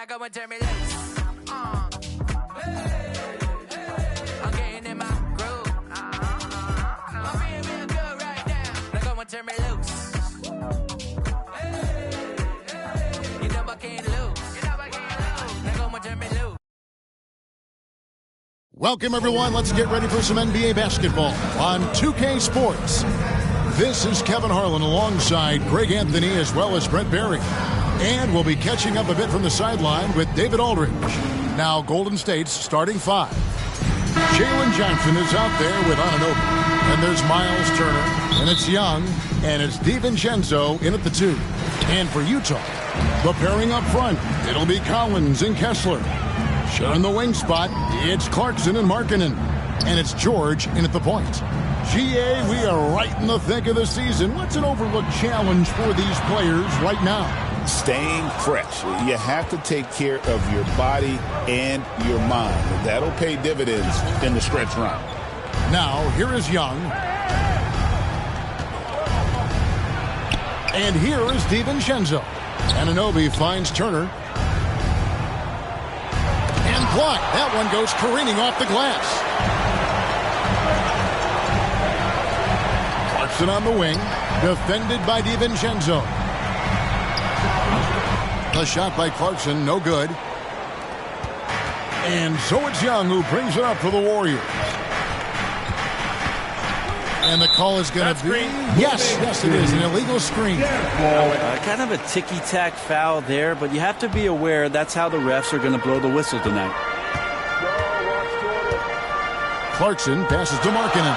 go and turn me loose. I'm getting in my groove. I'm being real good right now. Now go and turn me loose. You know I can't lose. Now go and turn me loose. Welcome, everyone. Let's get ready for some NBA basketball on 2K Sports. This is Kevin Harlan alongside Greg Anthony as well as Brent Barry. And we'll be catching up a bit from the sideline with David Aldridge. Now, Golden State's starting five. Jalen Johnson is out there with Anunoby. And there's Miles Turner. And it's Young. And it's DiVincenzo in at the two. And for Utah, the pairing up front, it'll be Collins and Kessler. Sharing the wing spot, it's Clarkson and Markkanen. And it's George in at the point. GA, we are right in the thick of the season. What's an overlooked challenge for these players right now? Staying fresh. You have to take care of your body and your mind. That'll pay dividends in the stretch run. Now, here is Young. And here is DiVincenzo. Anunoby finds Turner. And blocked. That one goes careening off the glass. Clarkson on the wing. Defended by DiVincenzo. A shot by Clarkson, no good. And so it's Young who brings it up for the Warriors. And the call is going to be... Yes, it is. An illegal screen. Kind of a ticky-tack foul there, but you have to be aware that's how the refs are going to blow the whistle tonight. Clarkson passes to Markkanen.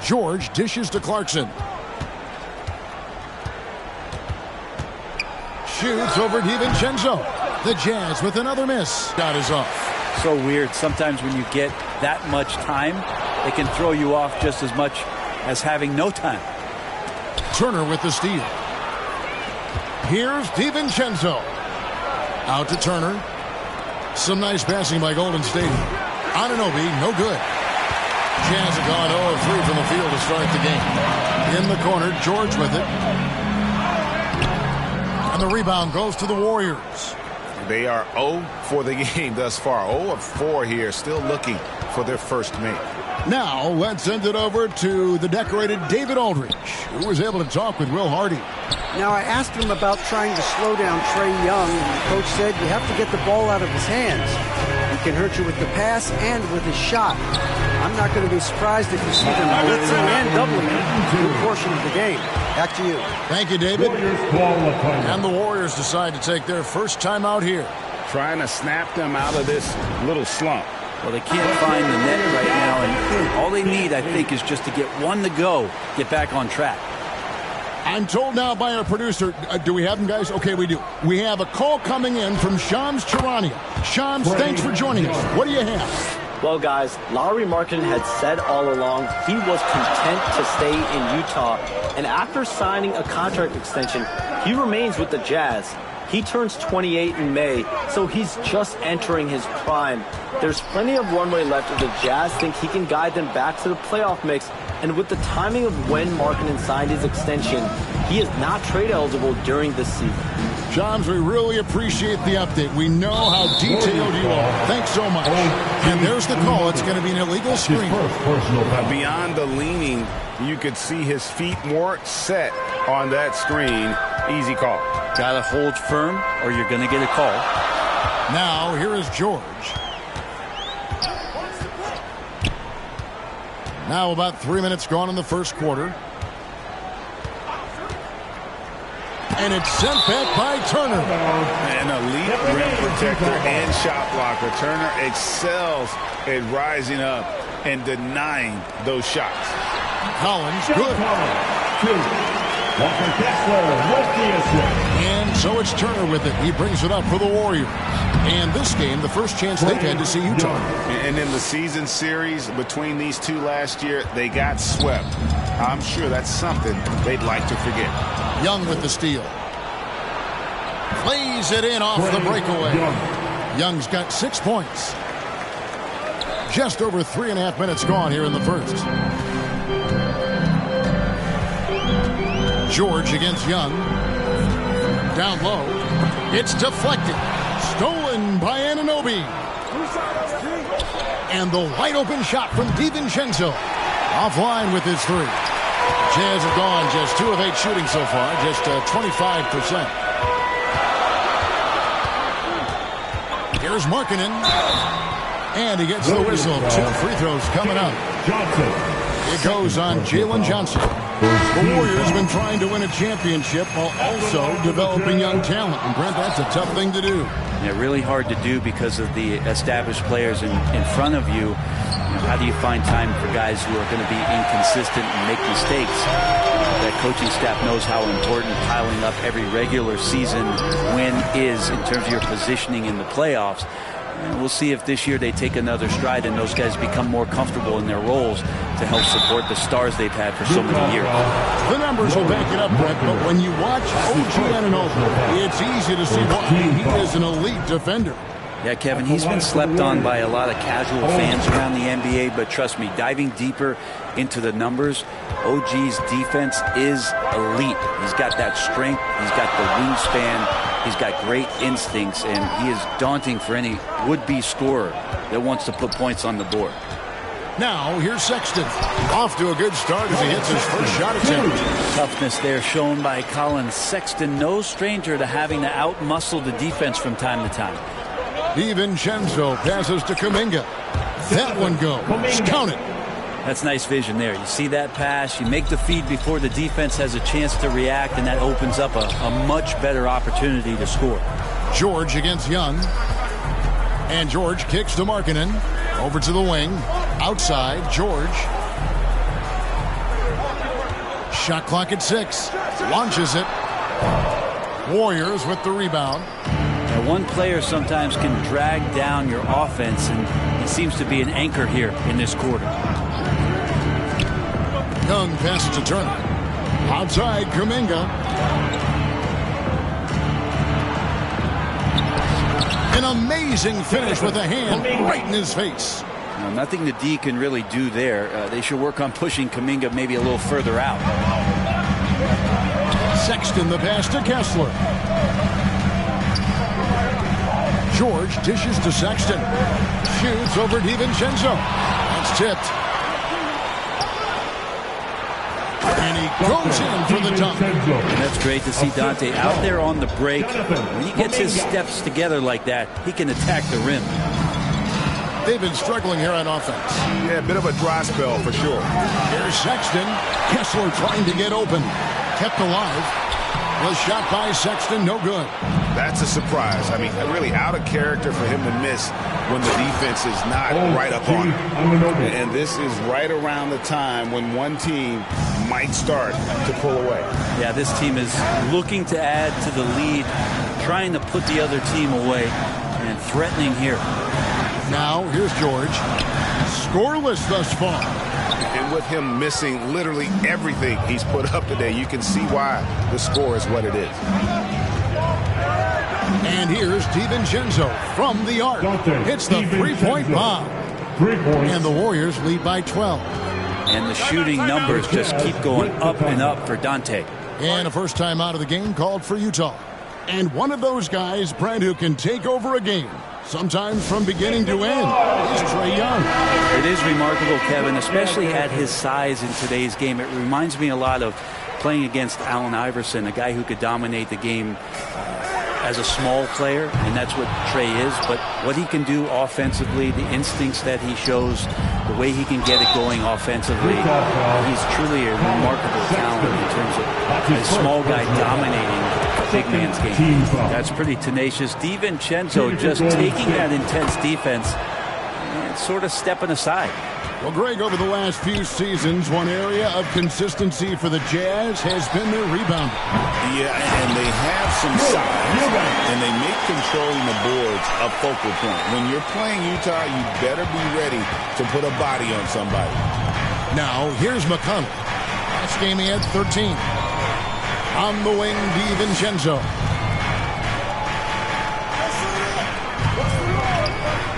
George dishes to Clarkson. Shoots over DiVincenzo. The Jazz with another miss. Shot is off. So weird. Sometimes when you get that much time, it can throw you off just as much as having no time. Turner with the steal. Here's DiVincenzo. Out to Turner. Some nice passing by Golden State. Anunoby, no good. Jazz have gone 0-3 from the field to start the game. In the corner, George with it. And the rebound goes to the Warriors. They are 0 for the game thus far. 0 of 4 here, still looking for their first make. Now, let's send it over to the decorated David Aldridge, who was able to talk with Will Hardy. Now, I asked him about trying to slow down Trae Young, and the coach said you have to get the ball out of his hands. He can hurt you with the pass and with his shot. I'm not going to be surprised if you see them blitzing and doubling him a good portion of the game. Back to you. Thank you, David. And the Warriors decide to take their first time out here. Trying to snap them out of this little slump. Well, they can't find the net right now, and all they need, I think, is just to get one to go, get back on track. I'm told now by our producer, do we have them, guys? Okay, we do. We have a call coming in from Shams Charania. Shams, thanks for joining us. What do you have? Well, guys, Lauri Markkanen had said all along he was content to stay in Utah, and after signing a contract extension, he remains with the Jazz. He turns 28 in May, so he's just entering his prime. There's plenty of runway left if the Jazz think he can guide them back to the playoff mix, and with the timing of when Markkanen signed his extension, he is not trade eligible during this season. Shams, we really appreciate the update. We know how detailed you are. Thanks so much. And there's the call. It's going to be an illegal screen. Beyond the leaning, you could see his feet more set on that screen. Easy call. Gotta hold firm or you're gonna get a call. Now here is George. Now about 3 minutes gone in the first quarter. And it's sent back by Turner. An elite rim protector and shot blocker. Turner excels at rising up and denying those shots. Collins, good. And so it's Turner with it. He brings it up for the Warriors. And this game, the first chance they've had to see Utah. And in the season series between these two last year, they got swept. I'm sure that's something they'd like to forget. Young with the steal. Plays it in off the breakaway. Young's got 6 points. Just over 3.5 minutes gone here in the first. George against Young. down low. It's deflected. Stolen by Anunoby. And the wide open shot from DiVincenzo. Offline with his three. Jazz have gone just 2 of 8 shooting so far, just 25%. Here's Markkanen. And he gets the whistle. 2 free throws coming up. It goes on Jalen Johnson. The Warriors have been trying to win a championship while also developing young talent. And Brent, that's a tough thing to do. Yeah, really hard to do because of the established players in front of you. How do you find time for guys who are going to be inconsistent and make mistakes? That coaching staff knows how important piling up every regular season win is in terms of your positioning in the playoffs. And we'll see if this year they take another stride and those guys become more comfortable in their roles to help support the stars they've had for so many years. The numbers will back it up, Brett, but when you watch OG Anunoby, it's easy to see why he is an elite defender. Yeah, Kevin, he's been slept on by a lot of casual fans around the NBA, but trust me, diving deeper into the numbers, OG's defense is elite. He's got that strength, he's got the wingspan, he's got great instincts, and he is daunting for any would-be scorer that wants to put points on the board. Now, here's Sexton. Off to a good start as he hits his first shot attempt. Toughness there shown by Colin Sexton. No stranger to having to outmuscle the defense from time to time. DiVincenzo passes to Kuminga. That one goes. Count it. That's nice vision there. You see that pass, you make the feed before the defense has a chance to react, and that opens up a much better opportunity to score. George against Young. And George kicks to Markkanen. Over to the wing. Outside, George. Shot clock at 6. Launches it. Warriors with the rebound. Now, one player sometimes can drag down your offense, and he seems to be an anchor here in this quarter. Young passes to Turner. Outside, Kuminga. An amazing finish with a hand right in his face. Now, nothing the D can really do there. They should work on pushing Kuminga maybe a little further out. Sexton the pass to Kessler. George dishes to Sexton. Shoots over DiVincenzo. That's tipped. And he goes in for the dunk. And that's great to see Dante out there on the break. When he gets his steps together like that, he can attack the rim. They've been struggling here on offense. Yeah, a bit of a dry spell for sure. Here's Sexton. Kessler trying to get open. Kept alive. Was shot by Sexton, no good. That's a surprise. I mean, really out of character for him to miss when the defense is not right up on him. And this is right around the time when one team might start to pull away. Yeah, this team is looking to add to the lead, trying to put the other team away, and threatening here. Now, here's George. Scoreless thus far. And with him missing literally everything he's put up today, you can see why the score is what it is. And here's DiVincenzo from the arc. Hits the three-point bomb. And the Warriors lead by 12. And the shooting numbers just keep going up and up for Dante. And a first time out of the game called for Utah. And one of those guys, Brent, who can take over a game, sometimes from beginning to end, is Trae Young. It is remarkable, Kevin, especially at his size in today's game. It reminds me a lot of playing against Allen Iverson, a guy who could dominate the game as a small player, and that's what Trae is. But what he can do offensively, the instincts that he shows, the way he can get it going offensively, he's truly a remarkable talent in terms of a small guy dominating a big man's game. That's pretty tenacious. DiVincenzo just taking that intense defense and sort of stepping aside. Well, Greg, over the last few seasons, one area of consistency for the Jazz has been their rebound. Yeah, and they have some size, and they make controlling the boards a focal point. When you're playing Utah, you better be ready to put a body on somebody. Now, here's McConnell. Last game he had 13. On the wing, DiVincenzo.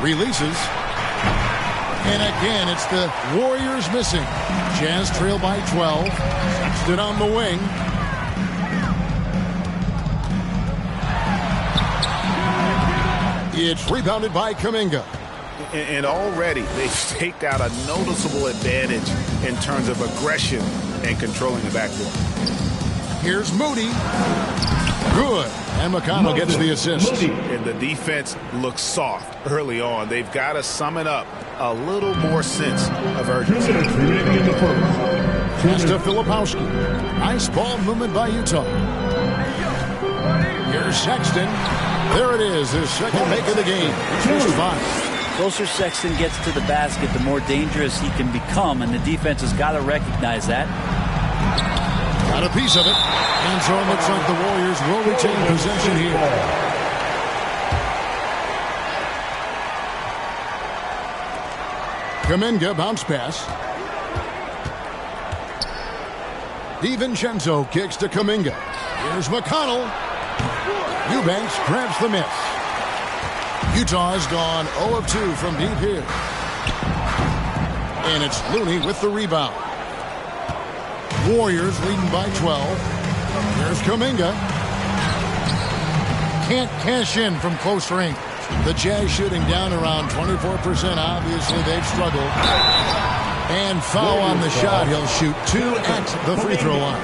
Releases. And again, it's the Warriors missing. Jazz trail by 12. Sexton on the wing. It's rebounded by Kuminga. And already they've staked out a noticeable advantage in terms of aggression and controlling the backcourt. Here's Moody. Good. And McConnell gets the assist. And the defense looks soft early on. They've got to sum it up a little more sense of urgency. Pass to Filipowski. Nice ball movement by Utah. Here's Sexton. There it is, his second make of the game. He's missed 5. The closer Sexton gets to the basket, the more dangerous he can become, and the defense has got to recognize that. Got a piece of it. And so it looks like the Warriors will retain possession here. Kuminga bounce pass. DiVincenzo kicks to Kuminga. Here's McConnell. Eubanks grabs the miss. Utah's gone 0 of 2 from deep here. And it's Looney with the rebound. Warriors leading by 12. Here's Kuminga. Can't cash in from close range. The Jazz shooting down around 24%. Obviously, they've struggled. And foul on the shot. He'll shoot 2 at the free throw line.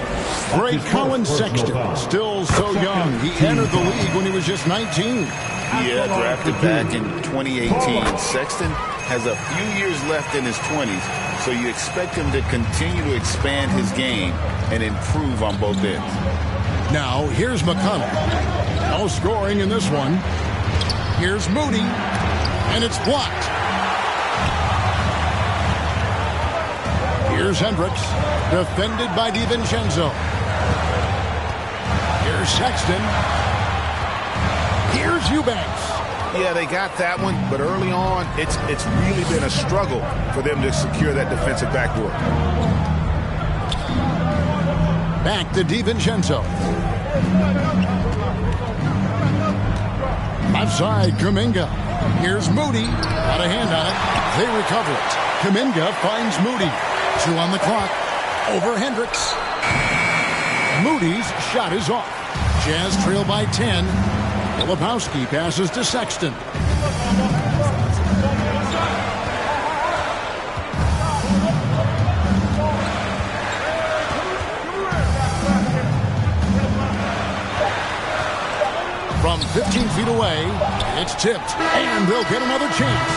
Great Colin Sexton, still so young. He entered the league when he was just 19. Yeah, drafted back in 2018. Sexton has a few years left in his 20s, so you expect him to continue to expand his game and improve on both ends. Now, here's McConnell. No scoring in this one. Here's Moody, and it's blocked. Here's Hendricks, defended by DiVincenzo. Here's Sexton. Here's Eubanks. Yeah, they got that one, but early on, it's really been a struggle for them to secure that defensive backboard. Back to DiVincenzo. Left side, Kuminga. Here's Moody. Got a hand on it. They recover it. Kuminga finds Moody. 2 on the clock. Over Hendricks. Moody's shot is off. Jazz trail by 10. Filipowski passes to Sexton. From 15 feet away, it's tipped, and they'll get another chance.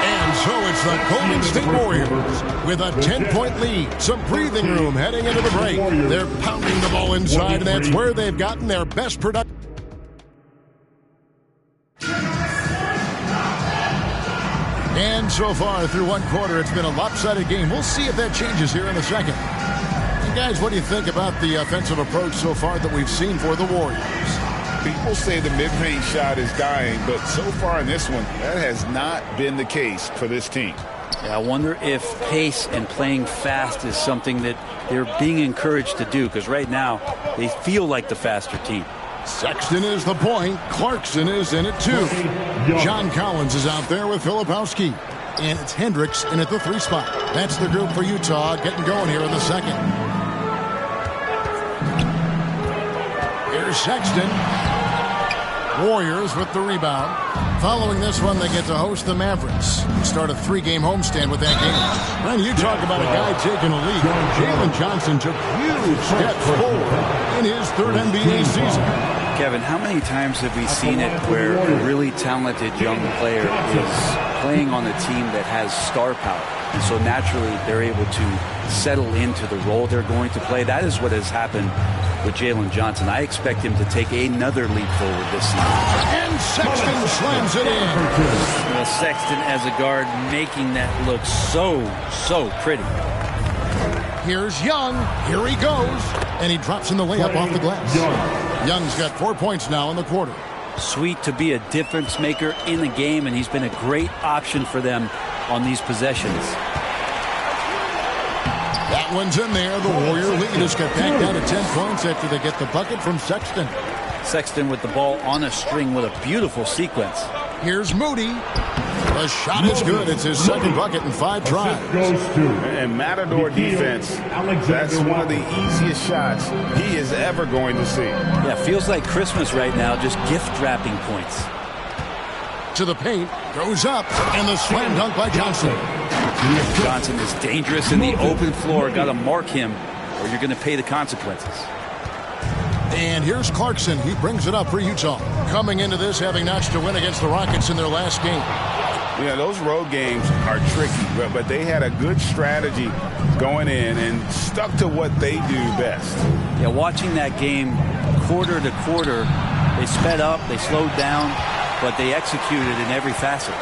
And so it's the Golden State Warriors with a 10-point lead. Some breathing room heading into the break. They're pounding the ball inside, and that's where they've gotten their best production. And so far through one quarter, it's been a lopsided game. We'll see if that changes here in the second. And guys, what do you think about the offensive approach so far that we've seen for the Warriors? People say the mid-range shot is dying, but so far in this one, that has not been the case for this team. Yeah, I wonder if pace and playing fast is something that they're being encouraged to do, because right now they feel like the faster team. Sexton is the point. Clarkson is in it too. John Collins is out there with Filipowski. And it's Hendricks in at the 3 spot. That's the group for Utah getting going here in the second. Here's Sexton. Warriors with the rebound. Following this one, they get to host the Mavericks. Start a 3-game homestand with that game. When you talk about a guy taking a lead, Jalen Johnson took huge steps forward in his 3rd NBA season. Kevin, how many times have we seen it where a really talented young player is playing on a team that has star power? And so naturally, they're able to settle into the role they're going to play. That is what has happened with Jalen Johnson. I expect him to take another leap forward this season. And Sexton slams it in. Well, Sexton as a guard making that look so pretty. Here's Young. Here he goes. And he drops in the layup off the glass. Young's got 4 points now in the quarter. Sweet to be a difference maker in the game, and he's been a great option for them on these possessions. That one's in there. The Warrior lead is cut back down to 10 points after they get the bucket from Sexton. Sexton with the ball on a string with a beautiful sequence. Here's Moody. The shot is good. It's his second bucket in 5 tries. And Matador defense, that's one of the easiest shots he is ever going to see. Yeah, feels like Christmas right now, just gift wrapping points. To the paint, goes up, and the slam dunk by Johnson. Johnson is dangerous in the open floor. Got to mark him, or you're going to pay the consequences. And here's Clarkson. He brings it up for Utah. Coming into this, having notched a win against the Rockets in their last game. Yeah, those road games are tricky, but they had a good strategy going in and stuck to what they do best. Yeah, watching that game quarter to quarter, they sped up, they slowed down, but they executed in every facet.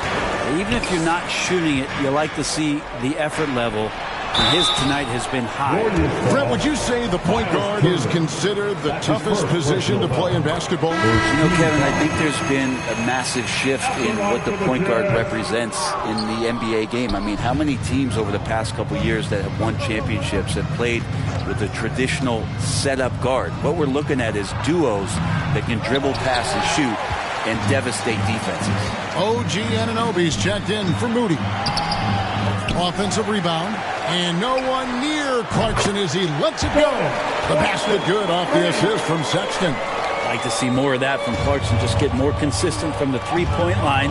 Even if you're not shooting it, you like to see the effort level. And his tonight has been high. Brett, would you say the point guard is considered the toughest position to play in basketball? You know, Kevin, I think there's been a massive shift in what the point guard represents in the NBA game. I mean, how many teams over the past couple years that have won championships have played with a traditional setup guard? What we're looking at is duos that can dribble, pass, and shoot and devastate defenses. OG Anunoby's checked in for Moody. Offensive rebound, and no one near Clarkson as he lets it go. The basket good off the assist from Sexton. I'd like to see more of that from Clarkson. Just get more consistent from the three-point line.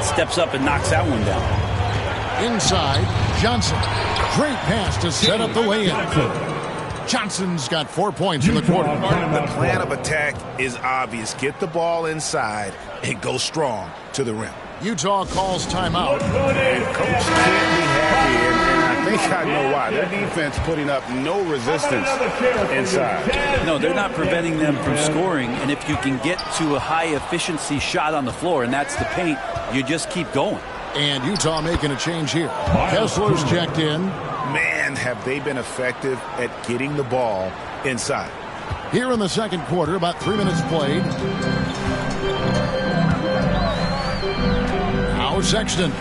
Steps up and knocks that one down. Inside, Johnson. Great pass to set up the lay-in. Johnson's got 4 points in the quarter. The plan of attack is obvious. Get the ball inside and go strong to the rim. Utah calls timeout. And coach can't be happy, and I think I know why. Their defense putting up no resistance inside. No, they're not preventing them from scoring, and if you can get to a high-efficiency shot on the floor, and that's the paint, you just keep going. And Utah making a change here. Kessler's checked in. Man, have they been effective at getting the ball inside. Here in the second quarter, about 3 minutes played. Now Sexton.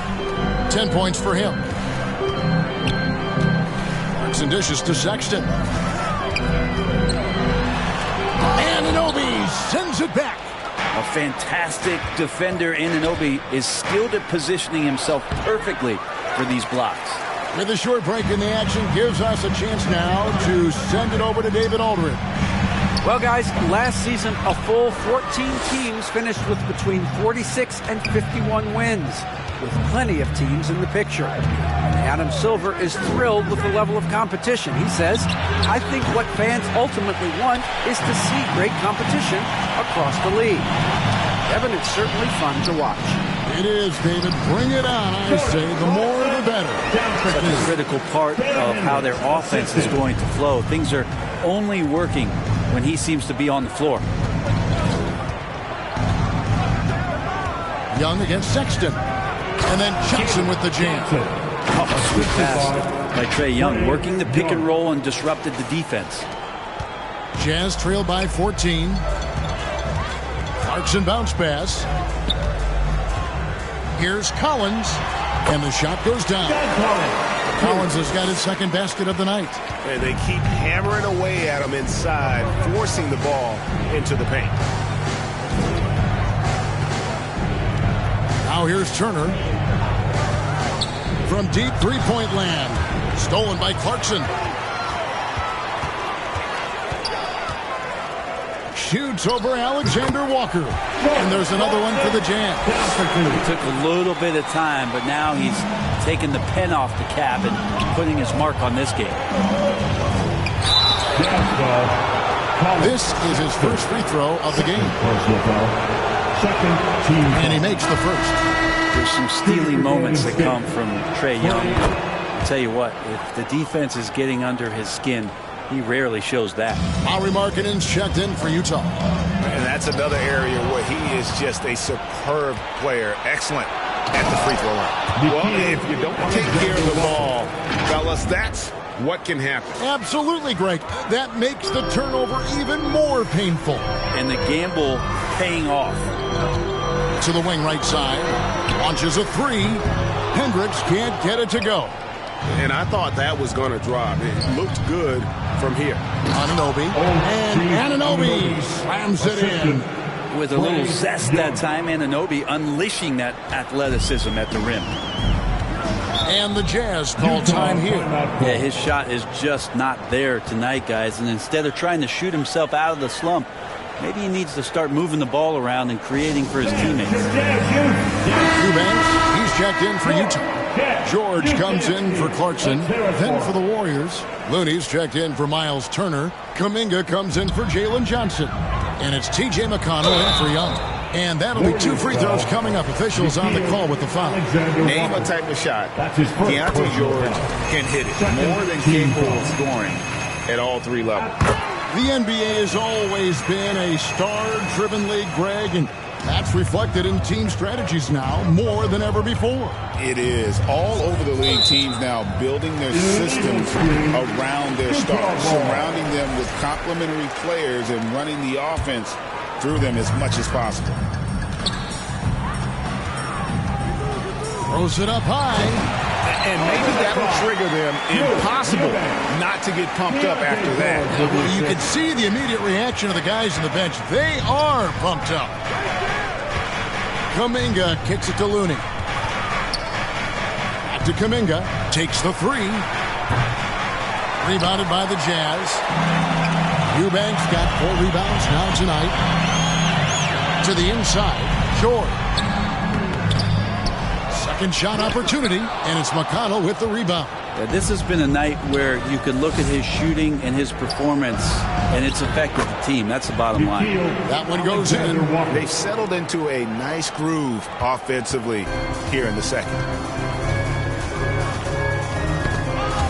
10 points for him. Clarkson dishes to Sexton. Anunoby sends it back. A fantastic defender. Anunoby is skilled at positioning himself perfectly for these blocks. With a short break in the action, gives us a chance now to send it over to David Aldridge. Well, guys, last season, a full 14 teams finished with between 46 and 51 wins, with plenty of teams in the picture. Adam Silver is thrilled with the level of competition. He says, I think what fans ultimately want is to see great competition across the league. Kevin, it's certainly fun to watch. It is, David. Bring it on, I say. The more, the better. Such a critical part of how their offense is going to flow. Things are only working when he seems to be on the floor. Young against Sexton. And then Johnson with the jam. Oh, sweet pass by Trae Young, working the pick and roll and disrupted the defense. Jazz trailed by 14. Clarkson bounce pass. Here's Collins. And the shot goes down. Collins has got his second basket of the night. And they keep hammering away at him inside, forcing the ball into the paint. Now here's Turner. From deep three-point land. Stolen by Clarkson. Shoots over Alexander Walker. And there's another one for the Jazz. It took a little bit of time, but now he's taking the pen off the cap and putting his mark on this game. This is his first free throw of the game. And he makes the first. There's some steely moments that come from Trae Young. I'll tell you what, if the defense is getting under his skin, he rarely shows that. Lauri Markkanen's checked in for Utah. And that's another area where he is just a superb player. Excellent at the free throw line. Well, if you don't take care of the ball, fellas, that's what can happen. Absolutely, Greg. That makes the turnover even more painful. And the gamble paying off. To the wing right side. Launches a three. Hendricks can't get it to go. And I thought that was going to drop. It looked good from here. Anunoby. And Anunoby slams it in. With a little zest that time, Anunoby unleashing that athleticism at the rim. And the Jazz call time here. Yeah, his shot is just not there tonight, guys. And instead of trying to shoot himself out of the slump, maybe he needs to start moving the ball around and creating for his teammates. Eubanks, he's checked in for Utah. George comes in for Clarkson, then for the Warriors. Looney's checked in for Miles Turner. Kuminga comes in for Jalen Johnson. And it's T.J. McConnell in for Young. And that'll be 2 free throws coming up. Officials on the call with the foul. Name a type of shot Keontae George can hit it. More than capable of scoring at all 3 levels. The NBA has always been a star-driven league, Greg, and that's reflected in team strategies now more than ever before. It is. All over the league, teams now building their systems around their stars, surrounding them with complementary players and running the offense through them as much as possible. Throws it up high. And maybe that'll trigger them. Impossible not to get pumped up after that. You can see the immediate reaction of the guys on the bench. They are pumped up. Kuminga kicks it to Looney. Back to Kuminga. Takes the 3. Rebounded by the Jazz. Eubanks got 4 rebounds now tonight. To the inside. George. Second shot opportunity, and it's McConnell with the rebound. Yeah, this has been a night where you can look at his shooting and his performance, and it's affected the team. That's the bottom line. That one goes in. They've settled into a nice groove offensively here in the second.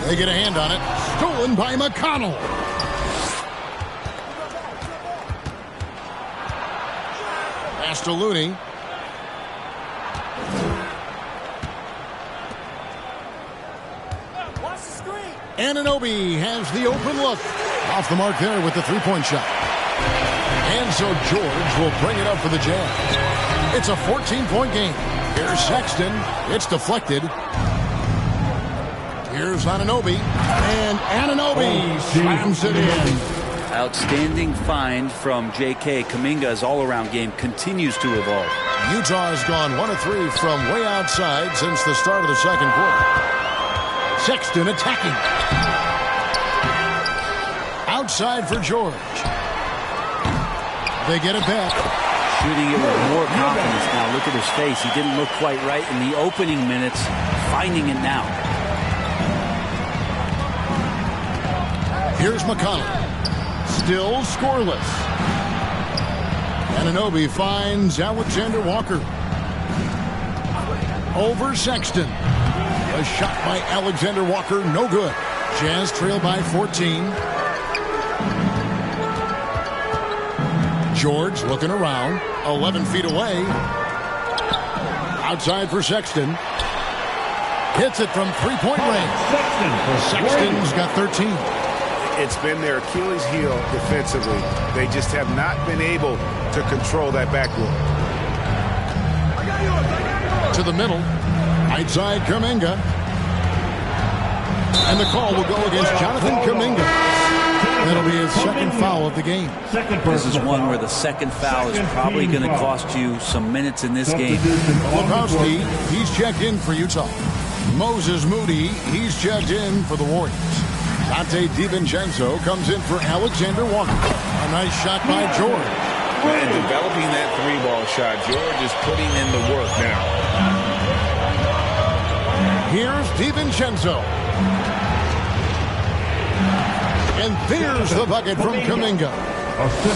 They get a hand on it. Stolen by McConnell. Pass to Looney. Anunoby has the open look. Off the mark there with the 3-point shot. And so George will bring it up for the Jazz. It's a 14-point game. Here's Sexton. It's deflected. Here's Anunoby. And Anunoby slams it in. Outstanding find from J.K. Kuminga's all-around game continues to evolve. Utah has gone 1 of 3 from way outside since the start of the second quarter. Sexton attacking. Outside for George. They get it back. Shooting it with more confidence now. Look at his face. He didn't look quite right in the opening minutes. Finding it now. Here's McConnell. Still scoreless. Anunoby finds Alexander Walker. Over Sexton. A shot by Alexander Walker, no good. Jazz trail by 14. George looking around, 11 feet away. Outside for Sexton. Hits it from 3-point range. Sexton's got 13. It's been their Achilles heel defensively. They just have not been able to control that backboard. To the middle. Outside Kuminga. And the call will go against Jonathan Kuminga. That'll be his second foul of the game. This is one where the second foul is probably going to cost you some minutes in this game. Filipowski, he's checked in for Utah. Moses Moody, he's checked in for the Warriors. Dante DiVincenzo comes in for Alexander Walker. A nice shot by George. And developing that 3-ball shot, George is putting in the work now. Here's DiVincenzo. And there's the bucket from Kuminga.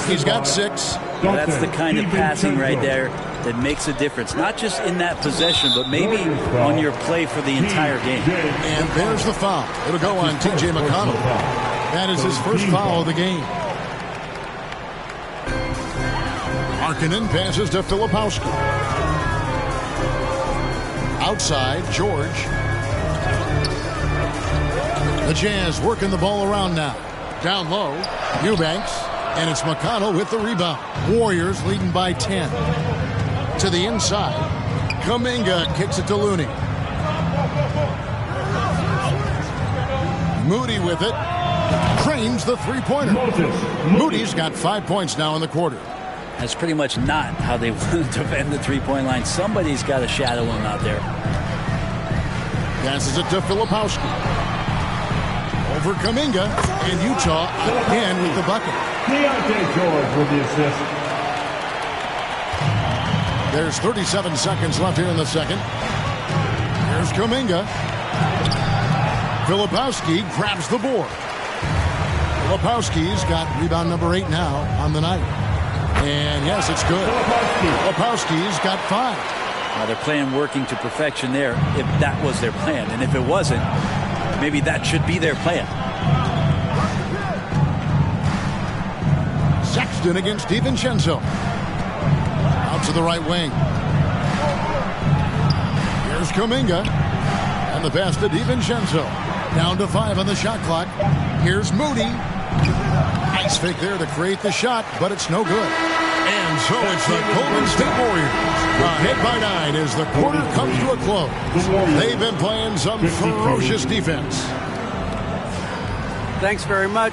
He's got 6. Well, that's the kind of passing right there that makes a difference. Not just in that possession, but maybe on your play for the entire game. And there's the foul. It'll go on T.J. McConnell. That is his first foul of the game. Markkanen passes to Filipowski. Outside, George. The Jazz working the ball around now. Down low, Eubanks. And it's McConnell with the rebound. Warriors leading by 10. To the inside. Kuminga kicks it to Looney. Moody with it. Cranes the 3-pointer. Moody's got 5 points now in the quarter. That's pretty much not how they want to defend the 3-point line. Somebody's got to shadow him out there. Passes it to Filipowski. over Kuminga, and Utah again with the bucket. Keontae George with the assist. There's 37 seconds left here in the second. Here's Kuminga. Filipowski grabs the board. Filipowski's got rebound number 8 now on the night. And yes, it's good. Filipowski's got 5. They're playing working to perfection there, if that was their plan. And if it wasn't, maybe that should be their plan. Sexton against DiVincenzo. Out to the right wing. Here's Kuminga. And the pass to DiVincenzo. Down to 5 on the shot clock. Here's Moody. Nice fake there to create the shot, but it's no good. And so it's the Golden State Warriors. Ahead by 9 as the quarter comes to a close. They've been playing some ferocious defense. Thanks very much.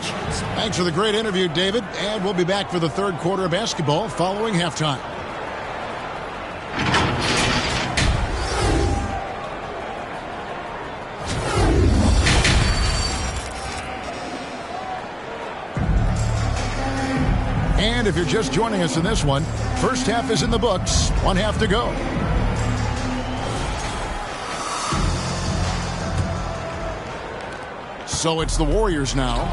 Thanks for the great interview, David. And we'll be back for the third quarter of basketball following halftime. And if you're just joining us in this one, first half is in the books. 1 half to go. So it's the Warriors now.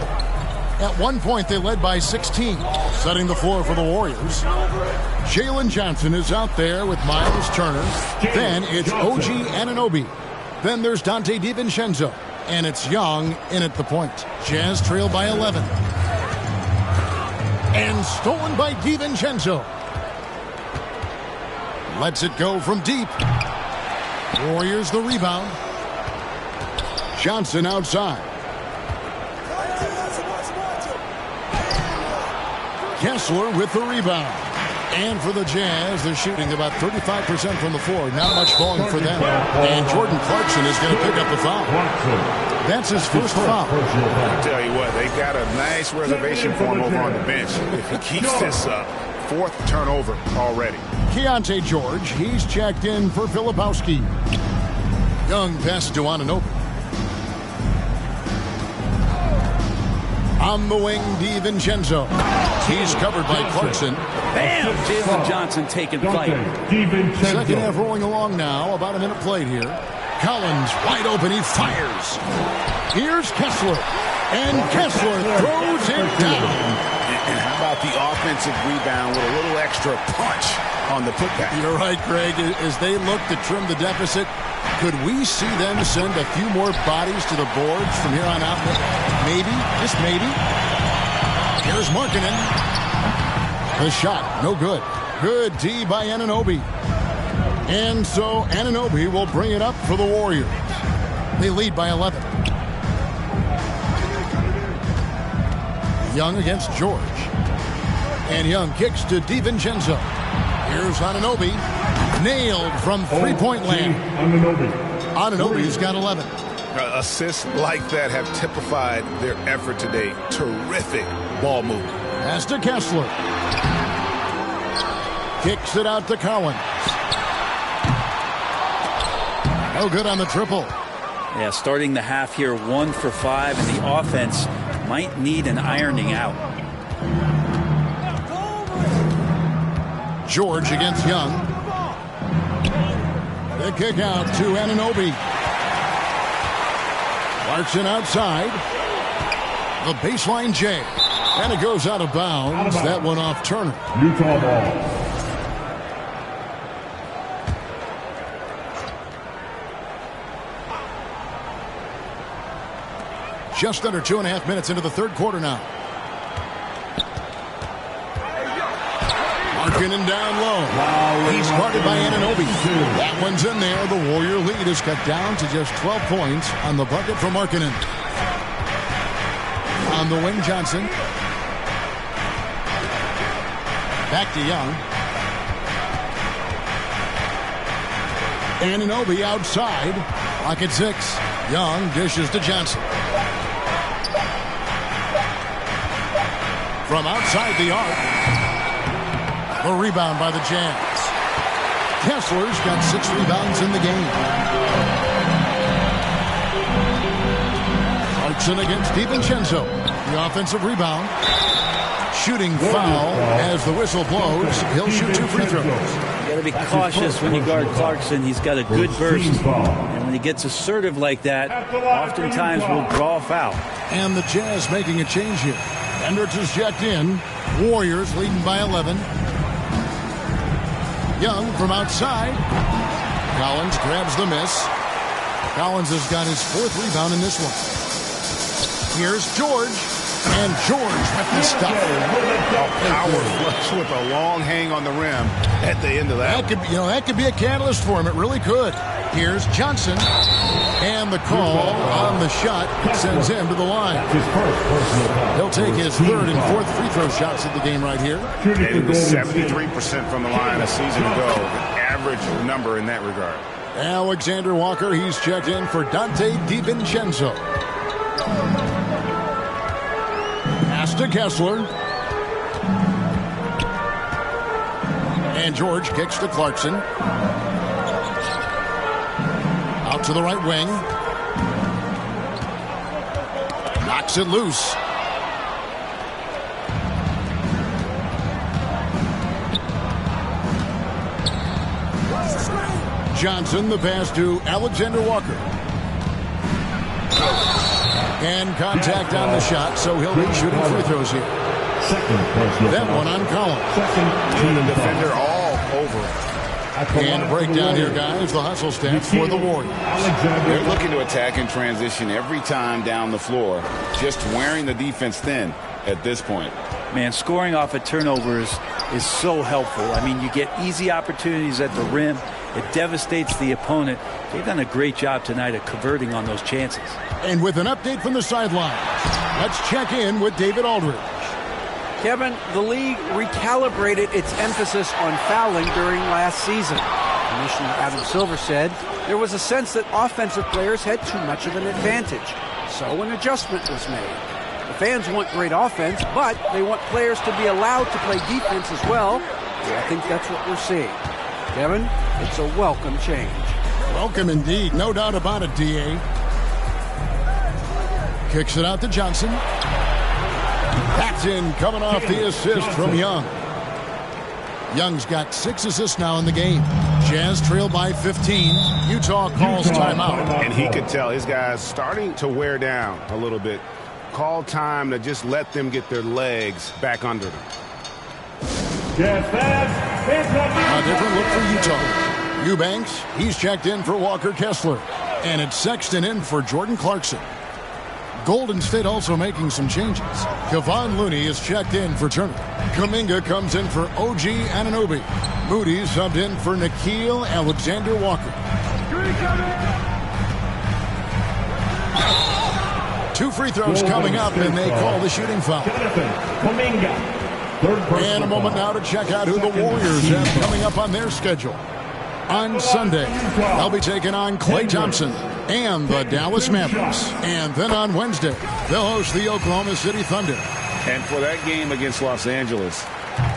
At one point, they led by 16, setting the floor for the Warriors. Jalen Johnson is out there with Miles Turner. Then it's OG Anunoby. Then there's Dante DiVincenzo. And it's Young in at the point. Jazz trail by 11. And stolen by DiVincenzo. Lets it go from deep. Warriors the rebound. Johnson outside. Kessler with the rebound. And for the Jazz, they're shooting about 35% from the floor. Not much falling for them. And Jordan Clarkson is going to pick up the foul. That's his first foul. I'll tell you what, they got a nice reservation for him over on the bench. If he keeps this up, 4th turnover already. Keontae George, he's checked in for Filipowski. Young pass to Anunoby. On the wing, DiVincenzo. He's covered by Clarkson. Bam! Jalen Johnson taking flight. Second half rolling along now. About a minute played here. Collins wide open. He fires. Here's Kessler. And Kessler throws it down. And how about the offensive rebound with a little extra punch on the putback? You're right, Greg. As they look to trim the deficit, could we see them send a few more bodies to the boards from here on out? Maybe, just maybe. Here's Markkanen. The shot, no good. Good D by Anunoby. And so Anunoby will bring it up for the Warriors. They lead by 11. Young against George. And Young kicks to DiVincenzo. Here's Anunoby. Nailed from three-point land. Anunoby's got 11. Assists like that have typified their effort today. Terrific ball movement. Pass to Kessler. Kicks it out to Collins. No good on the triple. Yeah, starting the half here 1 for 5, and the offense might need an ironing out. George against Young. The kick out to Anunoby. Clarkson outside. The baseline J. And it goes out of bounds. That one off Turner. Utah ball. Just under 2.5 minutes into the third quarter now. Markkanen down low. He's guarded by Anunoby. That one's in there. The Warrior lead is cut down to just 12 points on the bucket for Markkanen. On the wing, Johnson. Back to Young. Anunoby outside. Clock at 6. Young dishes to Johnson. From outside the arc. The rebound by the Jazz. Kessler's got 6 rebounds in the game. Clarkson against DiVincenzo. The offensive rebound. Shooting foul as the whistle blows. He'll shoot 2 free throws. You got to be cautious when you guard Clarkson. He's got a good burst. And when he gets assertive like that, oftentimes will draw a foul. And the Jazz making a change here. Hendricks is checked in. Warriors leading by 11. Young from outside. Collins grabs the miss. Collins has got his 4th rebound in this one. Here's George. And George with the stop. A power flush with a long hang on the rim at the end of that. That could be a catalyst for him. It really could. Here's Johnson. And the call on the shot sends him to the line. He'll take his 3rd and 4th free throw shots of the game right here. And he was 73% from the line a season ago. An average number in that regard. Alexander Walker, he's checked in for Dante DiVincenzo. Pass to Kessler. And George kicks to Clarkson. Out to the right wing. Knocks it loose. Johnson, the pass to Alexander Walker. And contact on the shot, so he'll be shooting free throws here. That one on Collins. And the defender all over it. And a breakdown here, guys. The hustle stats for the Warriors. They're looking to attack in transition every time down the floor. Just wearing the defense thin at this point. Man, scoring off of turnovers is so helpful. I mean, you get easy opportunities at the rim. It devastates the opponent. They've done a great job tonight of converting on those chances. And with an update from the sideline, let's check in with David Aldridge. Kevin, the league recalibrated its emphasis on fouling during last season. Commissioner Adam Silver said there was a sense that offensive players had too much of an advantage. So an adjustment was made. The fans want great offense, but they want players to be allowed to play defense as well. And I think that's what we're seeing. Kevin, it's a welcome change. Welcome indeed. No doubt about it, D.A. Kicks it out to Johnson. Paxton coming off the assist from Young. Young's got 6 assists now in the game. Jazz trail by 15. Utah calls timeout. And he could tell his guys starting to wear down a little bit. Call time to just let them get their legs back under them. A different look for Utah. Eubanks, he's checked in for Walker Kessler. And it's Sexton in for Jordan Clarkson. Golden State also making some changes. Kevon Looney is checked in for Turner. Kuminga comes in for OG Anunoby. Moody subbed in for Nickeil Alexander Walker. 2 free throws coming up, and they call the shooting foul. And a moment now to check out who the Warriors have coming up on their schedule. On Sunday, they'll be taking on Klay Thompson and the Dallas Mavericks. And then on Wednesday, they'll host the Oklahoma City Thunder. And for that game against Los Angeles,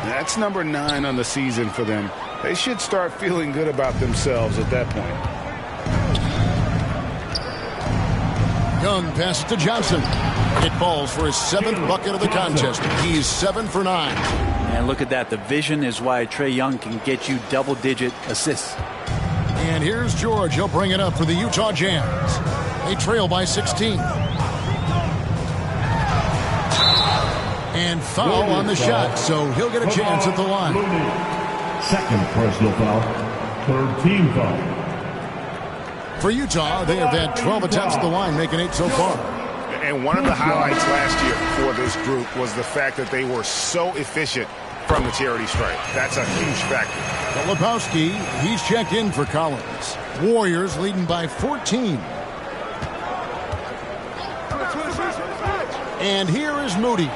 that's number 9 on the season for them. They should start feeling good about themselves at that point. Young passes to Johnson. It falls for his 7th bucket of the contest. He's 7 for 9. And look at that. The vision is why Trae Young can get you double-digit assists. And here's George. He'll bring it up for the Utah Jazz. They trail by 16. And foul on the shot, so he'll get a chance at the line. 2nd personal foul. 3rd team foul. For Utah, they have had 12 attempts at the line, making 8 so far. And one of the highlights last year for this group was the fact that they were so efficient from the charity stripe. That's a huge factor. Filipowski, he's checked in for Collins. Warriors leading by 14. And here is Moody.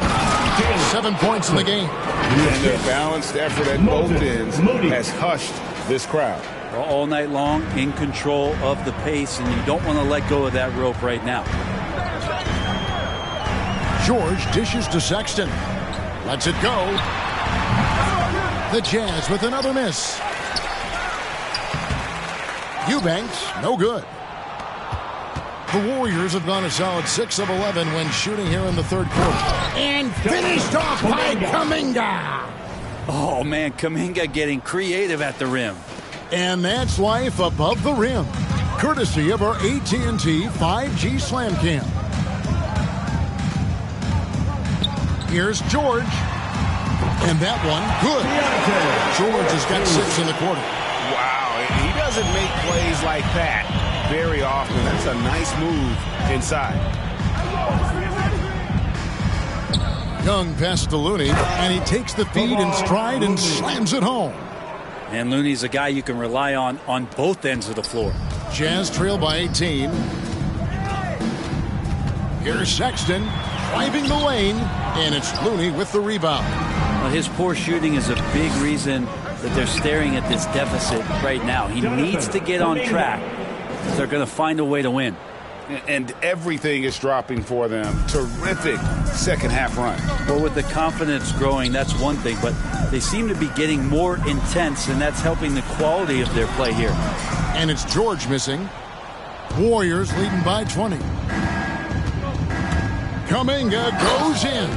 7 points in the game. And their balanced effort at both ends has hushed this crowd. All night long, in control of the pace, and you don't want to let go of that rope right now. George dishes to Sexton. Lets it go. The Jazz with another miss. Eubanks, no good. The Warriors have gone a solid 6 of 11 when shooting here in the third quarter. And finished off by Kuminga. Oh, man, Kuminga getting creative at the rim. And that's life above the rim, courtesy of our AT&T 5G Slam Cam. Here's George. And that one, good. George has got 6 in the quarter. Wow, he doesn't make plays like that very often. That's a nice move inside. Young pass to Looney, and he takes the feed in stride and slams it home. And Looney's a guy you can rely on both ends of the floor. Jazz trail by 18. Here's Sexton driving the lane, and it's Looney with the rebound. Well, his poor shooting is a big reason that they're staring at this deficit right now. He needs to get on track if they're going to find a way to win. And everything is dropping for them. Terrific second half run. Well, with the confidence growing, that's one thing, but they seem to be getting more intense, and that's helping the quality of their play here. And it's George missing. Warriors leading by 20. Kuminga goes in,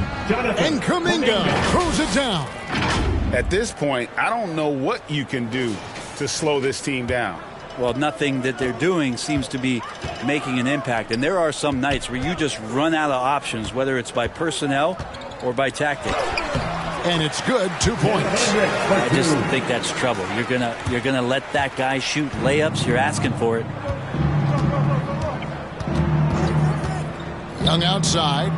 and Kuminga throws it down. At this point, I don't know what you can do to slow this team down. Well, nothing that they're doing seems to be making an impact. And there are some nights where you just run out of options, whether it's by personnel or by tactic. And it's good, 2 points. I just think that's trouble. You're gonna let that guy shoot layups. You're asking for it. Young outside.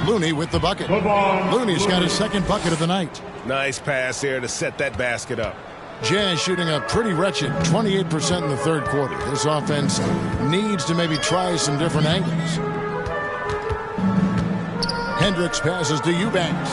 Looney with the bucket. Looney's got his second bucket of the night. Nice pass there to set that basket up. Jazz shooting a pretty wretched 28% in the third quarter. This offense needs to maybe try some different angles. Hendricks passes to Eubanks.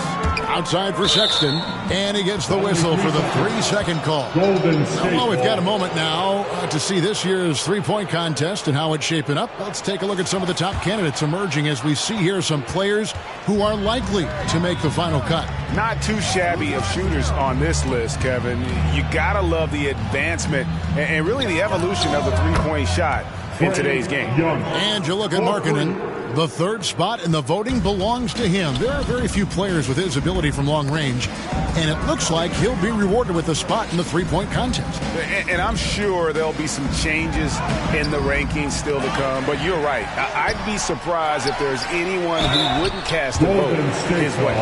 Outside for Sexton. And he gets the whistle for the 3-second call. Well, we've got a moment now to see this year's three-point contest and how it's shaping up. Let's take a look at some of the top candidates emerging as we see here some players who are likely to make the final cut. Not too shabby of shooters on this list, Kevin. You got to love the advancement and really the evolution of the three-point shot in today's game. And you look at Markkanen. The third spot in the voting belongs to him. There are very few players with his ability from long range, and it looks like he'll be rewarded with a spot in the three-point contest. And I'm sure there'll be some changes in the rankings still to come, but you're right. I'd be surprised if there's anyone who wouldn't cast a vote his way.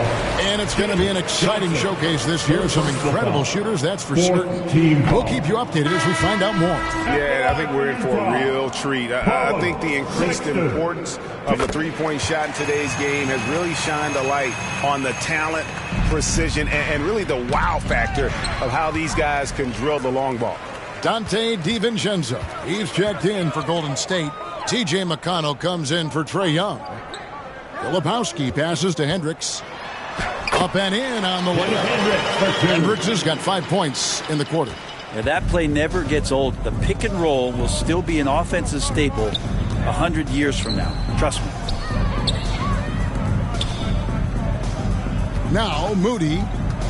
And it's going to be an exciting showcase this year. Some incredible shooters, that's for certain. We'll keep you updated as we find out more. Yeah, I think we're in for a real treat. I think the increased importance of the three-point shot in today's game has really shined a light on the talent, precision, and really the wow factor of how these guys can drill the long ball. Dante DiVincenzo, he's checked in for Golden State. T.J. McConnell comes in for Trae Young. Filipowski passes to Hendricks. Up and in on the layup. Hendricks has got 5 points in the quarter. Yeah, that play never gets old. The pick and roll will still be an offensive staple 100 years from now. Trust me. Now Moody,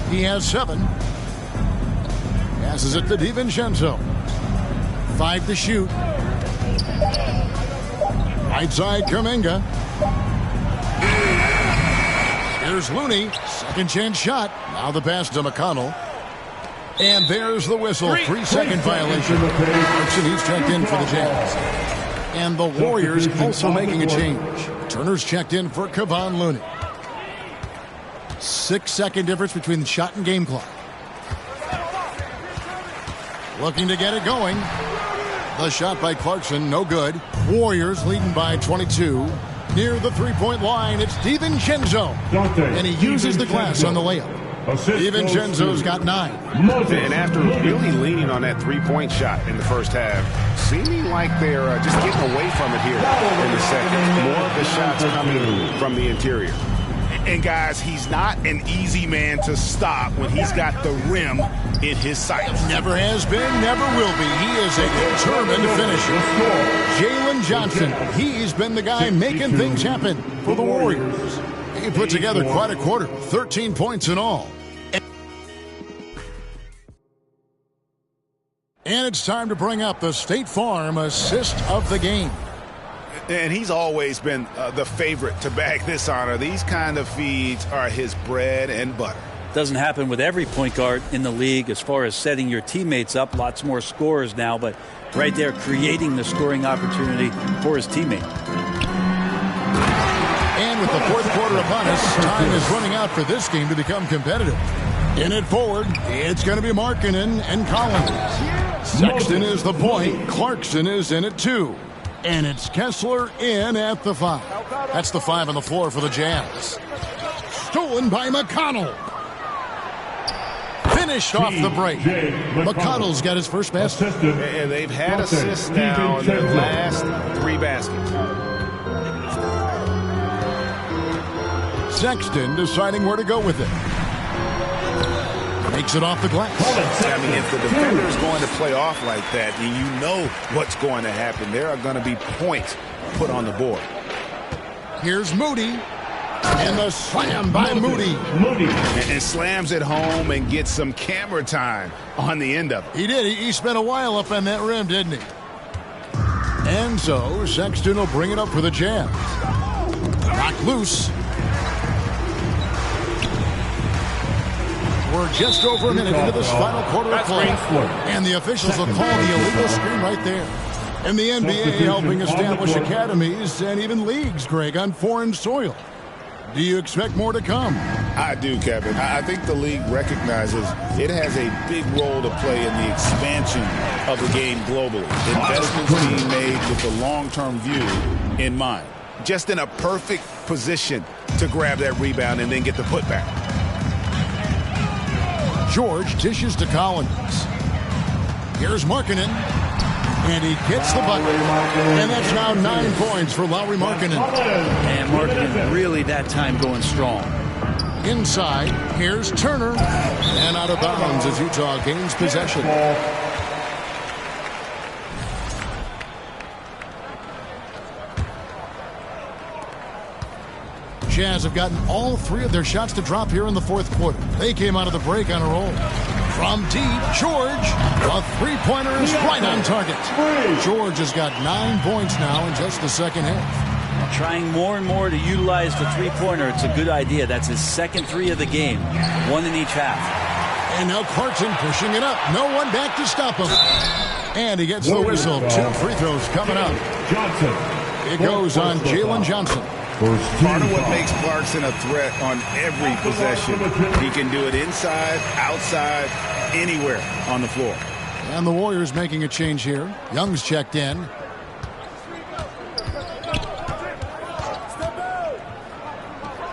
he has 7. Passes it to DiVincenzo. 5 to shoot. Right side Kuminga. Here's Looney. Second chance shot. Now the pass to McConnell. And there's the whistle. 3-second violation. Clarkson, he's checked in for the Jazz. And the Warriors also making a change. Turner's checked in for Kevon Looney. 6-second difference between the shot and game clock. Looking to get it going. The shot by Clarkson, no good. Warriors leading by 22. Near the three-point line, it's DiVincenzo. And he uses the glass on the layup. DiVincenzo's got 9. And after really leaning on that three-point shot in the first half, seeming like they're just getting away from it here in the second. More of the shots coming from the interior. And guys, he's not an easy man to stop when he's got the rim in his sights. Never has been, never will be. He is a determined finisher. Jalen Johnson, he's been the guy making things happen for the Warriors. He put together quite a quarter, 13 points in all. And it's time to bring up the State Farm assist of the game. And he's always been the favorite to bag this honor. These kind of feeds are his bread and butter. Doesn't happen with every point guard in the league as far as setting your teammates up. Lots more scorers now, but right there creating the scoring opportunity for his teammate. And with the fourth quarter upon us, time is running out for this game to become competitive. In it forward, it's going to be Markkanen and Collins. Sexton is the point. Clarkson is in at 2. And it's Kessler in at the 5. That's the 5 on the floor for the Jazz. Stolen by McConnell. Finished off the break. McConnell's got his first basket. And they've had assists now in their last 3 baskets. Sexton deciding where to go with it. Makes it off the glass. I mean, if the defender is going to play off like that, and you know what's going to happen, there are going to be points put on the board. Here's Moody. And the slam by Moody. And slams it home and gets some camera time on the end of it. He did. He spent a while up on that rim, didn't he? And so Sexton will bring it up for the Jazz. Knocked loose. We're just over a minute into this final quarter of play. And the officials will call the illegal screen right there. And the NBA helping establish academies and even leagues, Greg, on foreign soil. Do you expect more to come? I do, Kevin. I think the league recognizes it has a big role to play in the expansion of the game globally. Investments being made with the long-term view in mind. Just in a perfect position to grab that rebound and then get the putback. George dishes to Collins. Here's Markkanen. And he gets the bucket. And that's now 9 points for Lauri Markkanen. And Markkanen really that time going strong. Inside, here's Turner. And out of bounds as Utah gains possession. Jazz have gotten all 3 of their shots to drop here in the fourth quarter. They came out of the break on a roll. From deep, George. A 3-pointer is right on target. George has got 9 points now in just the second half. Trying more and more to utilize the 3-pointer. It's a good idea. That's his second 3 of the game. 1 in each half. And now Clarkson pushing it up. No one back to stop him. And he gets the whistle. 2 free throws coming up. It goes on Jalen Johnson. Part of what makes Clarkson a threat on every possession. He can do it inside, outside, anywhere on the floor. And the Warriors making a change here. Young's checked in.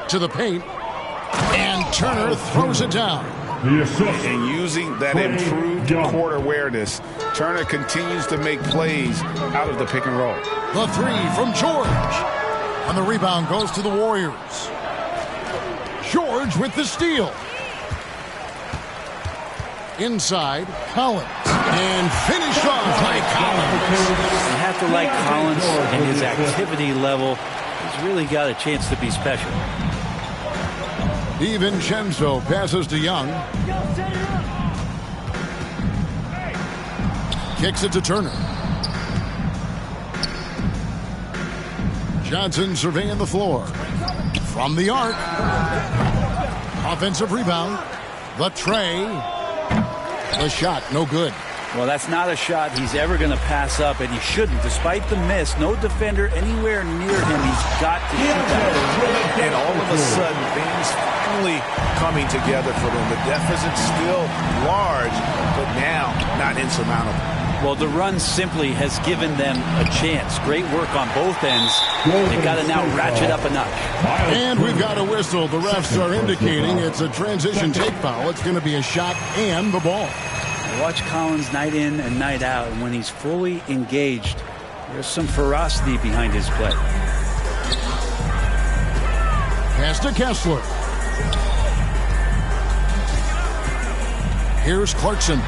To the paint. And Turner throws it down. And using that improved court awareness, Turner continues to make plays out of the pick and roll. The 3 from George. And the rebound goes to the Warriors. George with the steal. Inside, Collins. And finished off by Collins. You have to like Collins and his activity level. He's really got a chance to be special. DiVincenzo passes to Young. Kicks it to Turner. Johnson surveying the floor. From the arc. Offensive rebound. The tray. The shot, no good. Well, that's not a shot he's ever going to pass up, and he shouldn't. Despite the miss, no defender anywhere near him. He's got to shoot that. And all of a sudden, things finally coming together for them. The deficit's still large, but now not insurmountable. Well, the run simply has given them a chance. Great work on both ends. They've got to now ratchet up a notch. And we've got a whistle. The refs are indicating it's a transition take foul. It's going to be a shot and the ball. Watch Collins night in and night out, and when he's fully engaged, there's some ferocity behind his play. Pass to Kessler. Here's Clarkson.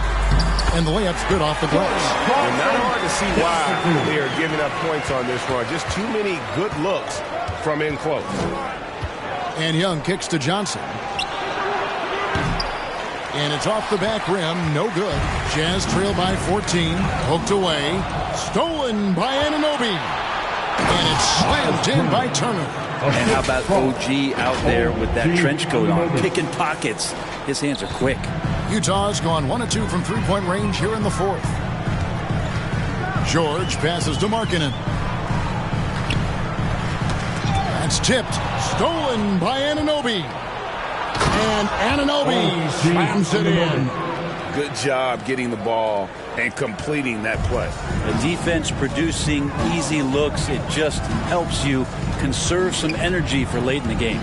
And the layup's good off the glass. Well, not hard to see why they are giving up points on this run. Just too many good looks from in close. And Young kicks to Johnson. And it's off the back rim. No good. Jazz trail by 14. Poked away. Stolen by Anunoby. And it's slammed in by Turner. And how about OG out there with that trench coat on, picking pockets. His hands are quick. Utah's gone 1 of 2 from three-point range here in the fourth. George passes to Markkanen. That's tipped. Stolen by Anunoby. And Anunoby slams it in. Good job getting the ball and completing that play. The defense producing easy looks. It just helps you conserve some energy for late in the game.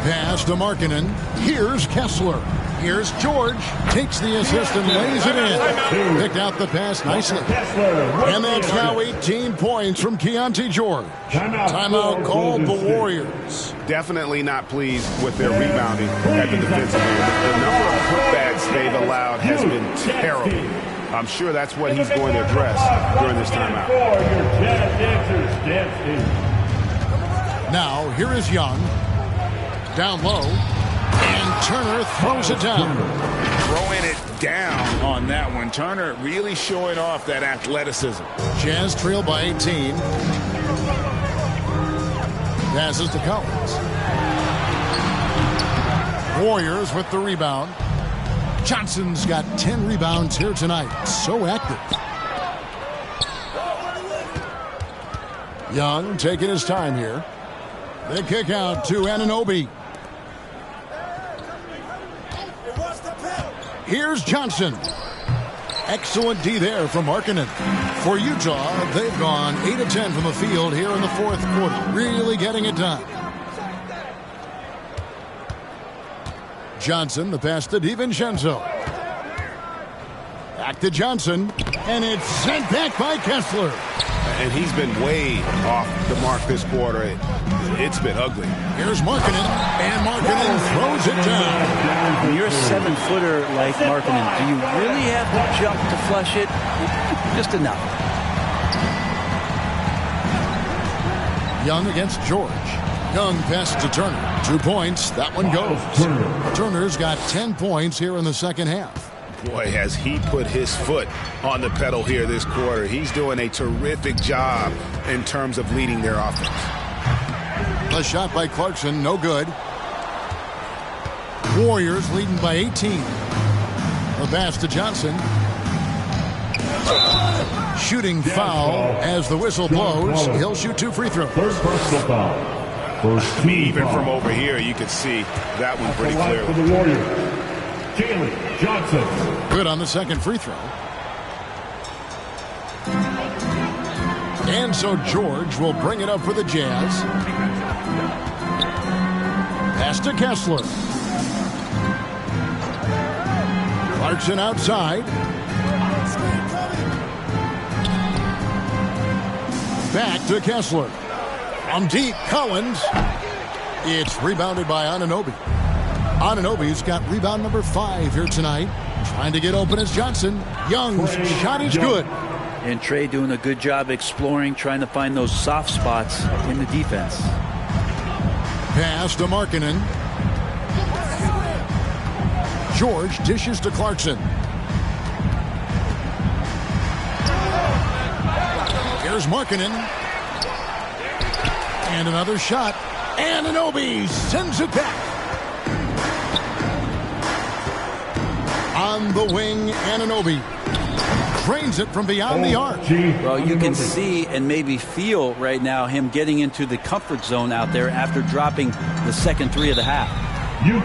Pass to Markkanen. Here's Kessler. Here's George. Takes the assist and lays it in. Picked out the pass nicely. And that's now 18 points from Keontae George. Timeout called the Warriors. Definitely not pleased with their rebounding at the defensive end. The number of putbacks they've allowed has been terrible. I'm sure that's what he's going to address during this timeout. Now, here is Young. Down low. And Turner throws it down. Throwing it down on that one. Turner really showing off that athleticism. Jazz trail by 18. Passes to Collins. Warriors with the rebound. Johnson's got 10 rebounds here tonight. So active. Young taking his time here. The kick out to Anunoby. Here's Johnson. Excellent D there from Markkanen. For Utah, they've gone 8 of 10 from the field here in the fourth quarter. Really getting it done. Johnson, the pass to DiVincenzo. Back to Johnson. And it's sent back by Kessler. And he's been way off the mark this quarter. It's been ugly. Here's Markkanen, and Markkanen throws it down. When you're a 7-footer like Markkanen, do you really have to jump to flush it? Just enough. Young against George. Young passes to Turner. 2 points. That one goes. Turner's got 10 points here in the second half. Boy, has he put his foot on the pedal here this quarter. He's doing a terrific job in terms of leading their offense. A shot by Clarkson, no good. Warriors leading by 18. The pass to Johnson. Shooting foul as the whistle blows. He'll shoot 2 free throws. Third personal foul. Even from over here, you could see that one pretty clearly. For the Warriors, Jalen Johnson. Good on the second free throw. And so George will bring it up for the Jazz. Pass to Kessler. Clarkson outside. Back to Kessler. From deep, Collins. It's rebounded by Anunoby. Anunoby's got rebound number 5 here tonight. Trying to get open as Johnson. Young's shot is good. And Trey doing a good job exploring, trying to find those soft spots in the defense. Pass to Markkanen. George dishes to Clarkson. Here's Markkanen. And another shot. Anunoby sends it back. On the wing, Anunoby drains it from beyond the arc. Well, you can see and maybe feel right now him getting into the comfort zone out there after dropping the second 3 of the half.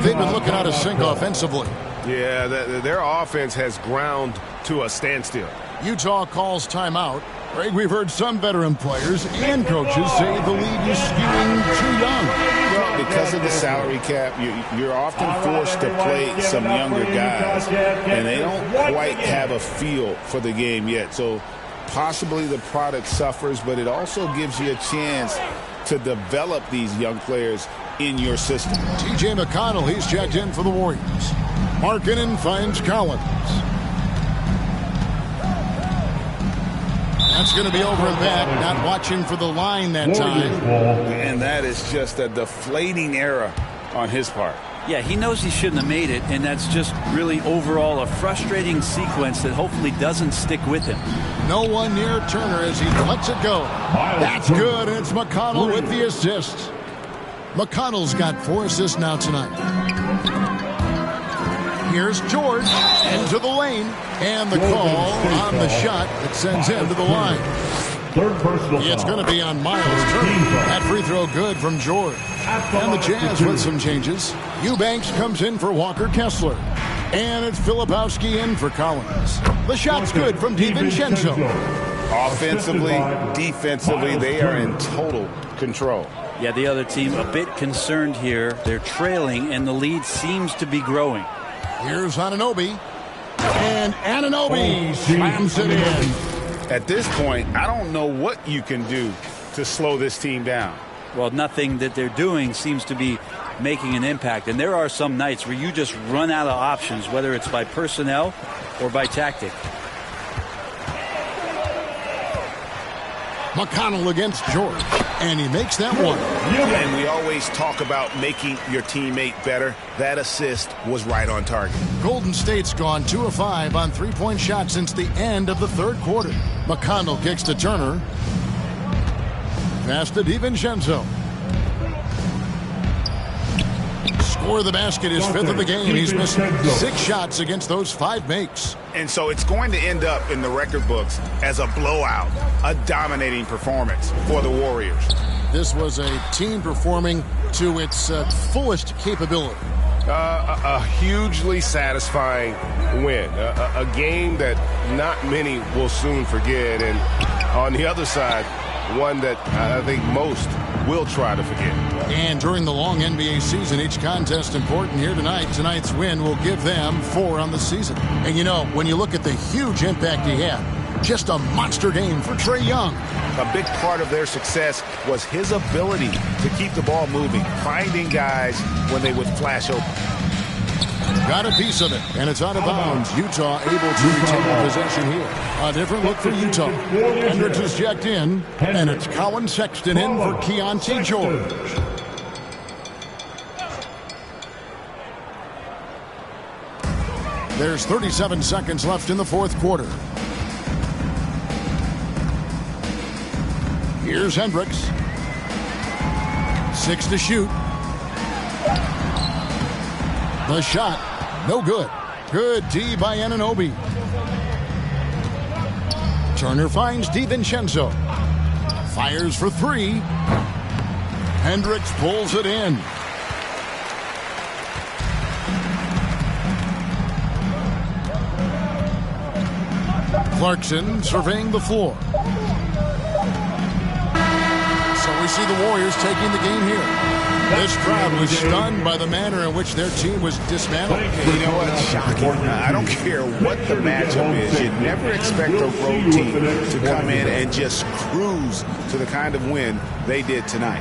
They've been looking out of sync offensively. Yeah, their offense has ground to a standstill. Utah calls timeout. Greg, we've heard some veteran players and coaches say the league is skewing too young. Well, because of the salary cap, you're often forced to play some younger guys, and they don't quite have a feel for the game yet. So possibly the product suffers, but it also gives you a chance to develop these young players in your system. T.J. McConnell, he's checked in for the Warriors. Markkanen finds Collins. That's going to be over and back, not watching for the line that time. And that is just a deflating error on his part. Yeah, he knows he shouldn't have made it, and that's just really overall a frustrating sequence that hopefully doesn't stick with him. No one near Turner as he lets it go. That's good, and it's McConnell with the assist. McConnell's got 4 assists now tonight. Here's George into the lane, and the call on the shot that sends him to the line. Third personal It's foul. going to be on Miles Turner. That free throw good from George. And the Jazz with some changes. Eubanks comes in for Walker Kessler. And it's Filipowski in for Collins. The shot's good from DiVincenzo. Offensively, defensively, they are in total control. Yeah, the other team a bit concerned here. They're trailing, and the lead seems to be growing. Here's Anunoby. And Anunoby slams it in. At this point, I don't know what you can do to slow this team down. Well, nothing that they're doing seems to be making an impact. And there are some nights where you just run out of options, whether it's by personnel or by tactic. McConnell against George. And he makes that one. And we always talk about making your teammate better. That assist was right on target. Golden State's gone 2 of 5 on three-point shots since the end of the third quarter. McConnell kicks to Turner. Pass to DiVincenzo. Score the basket, his 5th of the game. He's missed 6 shots against those 5 makes. And so it's going to end up in the record books as a blowout, a dominating performance for the Warriors. This was a team performing to its fullest capability. A hugely satisfying win. A game that not many will soon forget. And on the other side, one that I think most will try to forget. And during the long NBA season, each contest important here tonight. Tonight's win will give them 4 on the season. And you know, when you look at the huge impact he had, just a monster game for Trae Young. A big part of their success was his ability to keep the ball moving, finding guys when they would flash open. Got a piece of it, and it's out of bounds. Utah able to retain possession here. A different look for Utah. Hendricks is checked in, and it's Colin Sexton in for Keontae George. There's 37 seconds left in the fourth quarter. Here's Hendricks. 6 to shoot. The shot, no good. Good D by Anunoby. Turner finds DiVincenzo. Fires for 3. Hendricks pulls it in. Clarkson surveying the floor. So we see the Warriors taking the game here. This crowd was stunned by the manner in which their team was dismantled. You know what? Shocking. I don't care what the matchup is. You never expect a road team to come in and just cruise to the kind of win they did tonight.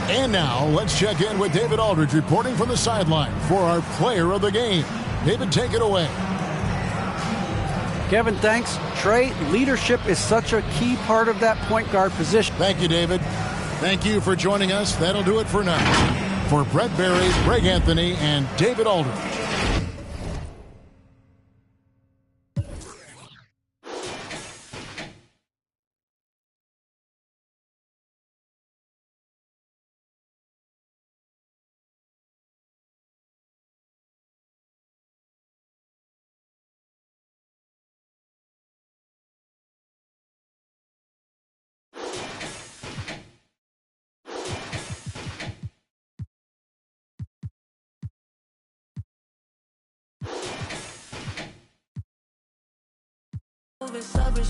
And now let's check in with David Aldridge reporting from the sideline for our player of the game. David, take it away. Kevin, thanks. Trae, leadership is such a key part of that point guard position. Thank you, David. Thank you for joining us. That'll do it for now. For Brett Berry, Greg Anthony, and David Aldridge.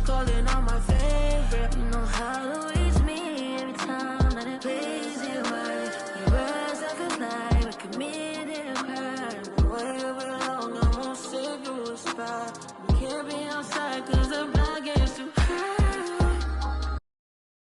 Calling on my favorite, you know how